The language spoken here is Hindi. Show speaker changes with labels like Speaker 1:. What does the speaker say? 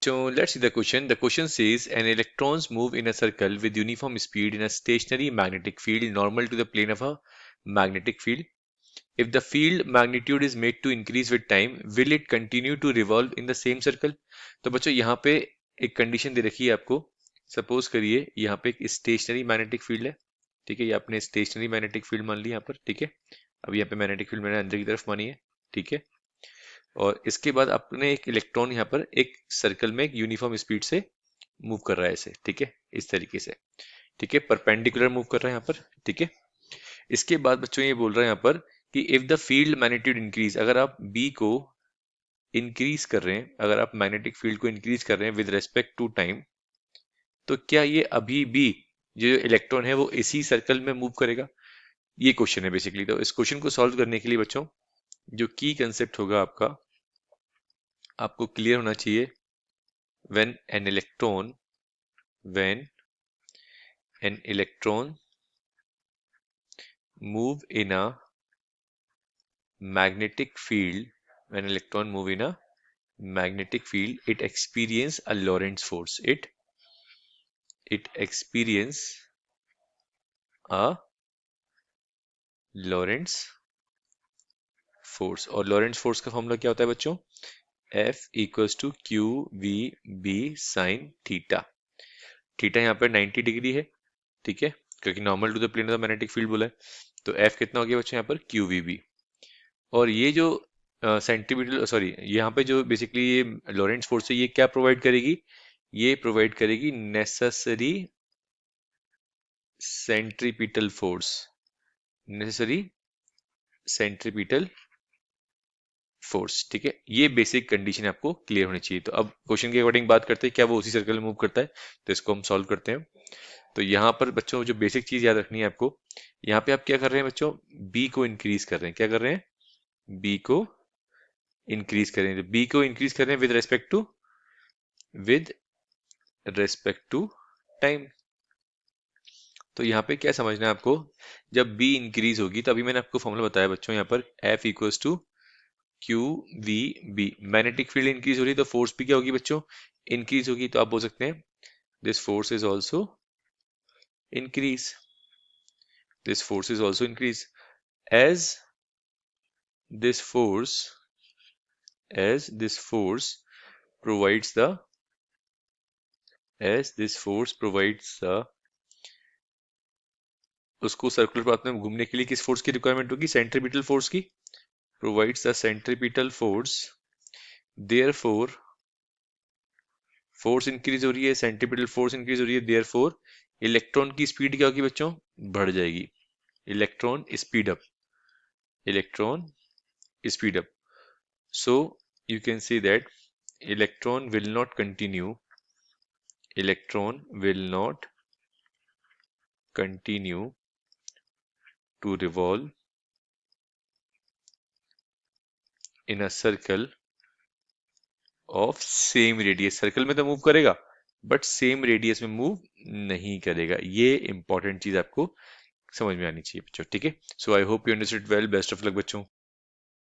Speaker 1: So let's see the question. The question says an electrons move in a circle with uniform speed in a stationary magnetic field normal to the plane of a magnetic field. If the field magnitude is made to increase with time, will it continue to revolve in the same circle? तो बच्चों यहाँ पे एक कंडीशन दे रखी है आपको. सपोज करिए यहाँ पे एक स्टेशनरी मैग्नेटिक फील्ड है. ठीक है, ये आपने स्टेशनरी मैग्नेटिक फील्ड मान ली यहाँ पर. ठीक है, अब यहाँ पे मैग्नेटिक फील्ड मैंने अंदर की तरफ मानी है. ठीक है, और इसके बाद आपने एक इलेक्ट्रॉन यहाँ पर एक सर्कल में एक यूनिफॉर्म स्पीड से मूव कर रहा है ऐसे. ठीक है, इस तरीके से. ठीक है, परपेंडिकुलर मूव कर रहा है यहाँ पर. ठीक है, इसके बाद बच्चों ये बोल रहा है यहाँ पर कि if the field magnitude increase, अगर आप बी को इंक्रीज कर रहे हैं, अगर आप मैग्नेटिक फील्ड को इंक्रीज कर रहे हैं विद रेस्पेक्ट टू टाइम, तो क्या ये अभी भी जो इलेक्ट्रॉन है वो इसी सर्कल में मूव करेगा? ये क्वेश्चन है बेसिकली. तो इस क्वेश्चन को सॉल्व करने के लिए बच्चों जो की कंसेप्ट होगा आपका, आपको क्लियर होना चाहिए. when an electron when an electron move in a magnetic field when electron move in a magnetic field, it experience a Lorentz force. It experience a Lorentz force. और Lorentz force का फॉर्मूला क्या होता है बच्चों? F equals to Q V B sine theta. Theta यहाँ पर 90 डिग्री है. ठीक है, क्योंकि normal to the plane of the magnetic field बोला है. तो F कितना हो गया बच्चों यहाँ पर? Q V B. और ये जो सेंटीमीटर सॉरी यहाँ पे जो बेसिकली ये लॉरेंट्स फोर्स है, ये क्या प्रोवाइड करेगी? ये प्रोवाइड करेगी necessary centripetal force. Necessary centripetal force. ठीक है, ये बेसिक कंडीशन आपको क्लियर होनी चाहिए. तो अब क्वेश्चन के अकॉर्डिंग बात करते हैं, क्या वो उसी सर्कल में मूव करता है? तो इसको हम सॉल्व करते हैं. तो यहाँ पर बच्चों जो बेसिक चीज याद रखनी है आपको, यहाँ पे आप क्या कर रहे हैं बच्चों? बी को इंक्रीज कर रहे हैं. क्या कर रहे हैं? बी को इंक्रीज कर रहे हैं. बी को इंक्रीज कर रहे हैं विद रेस्पेक्ट टू टाइम. तो यहाँ पे क्या समझना है आपको? जब बी इंक्रीज होगी, तो अभी मैंने आपको फॉर्मूला बताया बच्चों यहाँ पर F equals to Q V B. Magnetic field increase हो रही है तो फोर्स भी क्या होगी बच्चों? इंक्रीज होगी. तो आप बोल सकते हैं this force is also increase. This force is also increase as this force provides the as this force provides the. उसको सर्कुलर पाथ में घूमने के लिए किस फोर्स की रिक्वायरमेंट होगी? सेंट्रीपिटल फोर्स की. Provides the centripetal force. Therefore force increase हो रही है, सेंट्रीपिटल फोर्स इंक्रीज हो रही है, देयरफॉर इलेक्ट्रॉन की स्पीड क्या होगी बच्चों? बढ़ जाएगी. Electron speed up. Electron speed up. So you can say that electron will not continue to revolve in a circle of same radius. Circle में तो मूव करेगा बट सेम रेडियस में मूव नहीं करेगा. ये इंपॉर्टेंट चीज आपको समझ में आनी चाहिए बच्चों. ठीक है, so I hope you understood well. Best of luck बच्चों.